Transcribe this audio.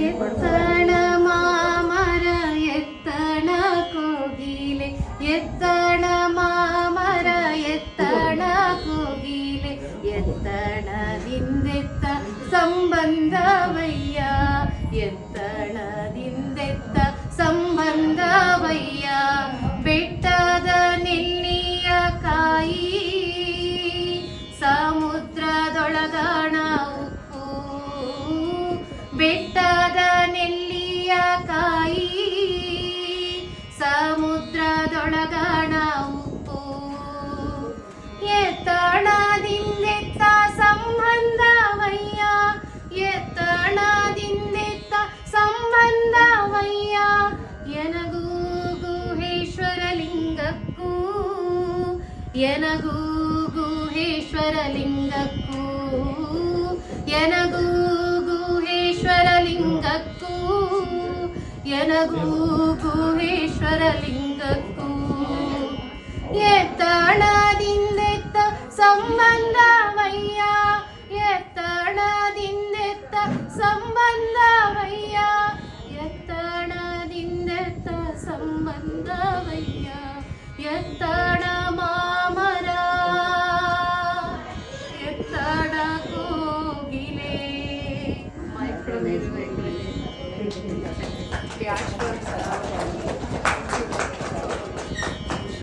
ಎತ್ತಣ ಮಾಮರ ಎತ್ತಣ ಕೋಗಿಲೆ, ಎತ್ತಣ ಮಾಮರ ಎತ್ತಣ ಕೋಗಿಲೆ, ಎತ್ತಣದಿಂದೆತ್ತ ಸಂಬಂಧವಯ್ಯ, ಎತ್ತಣದಿಂದೆತ್ತ ಸಂಬಂಧವಯ್ಯ. ಬೆಟ್ಟದ ನೆಲ್ಲಿಯ ಕಾಯಿ ಸಮುದ್ರದೊಳಗಣ ಉಪ್ಪು, ಬೆಟ್ಟದ ನೆಲ್ಲಿಯ ಕಾಯಿ ಸಮುದ್ರದೊಳಗಣ ಉಪ್ಪು. ಎತ್ತಣದಿಂದೆತ್ತ ಸಂಬಂಧವಯ್ಯ, ಎತ್ತಣದಿಂದೆತ್ತ ಸಂಬಂಧವಯ್ಯ. ಎನಗೂ ಗುಹೇಶ್ವರ ಲಿಂಗಕ್ಕೂ, ಎನಗೂ ಗುಹೇಶ್ವರ ಲಿಂಗಕ್ಕೂ, ಎನಗೂ ಗುಹೇಶ್ವರ ಲಿಂಗಕ್ಕೂ, ಎನಗೂ ಗುಹೇಶ್ವರ ಲಿಂಗಕ್ಕೂ. ಎತ್ತಣದಿಂದೆತ್ತ ಸಂಬಂಧವಯ್ಯ, ಎತ್ತಣದಿಂದೆತ್ತ ಸಂಬಂಧವಯ್ಯ, ಎತ್ತಣದಿಂದೆತ್ತ ಸಂಬಂಧವಯ್ಯ. ಎತ್ತಣ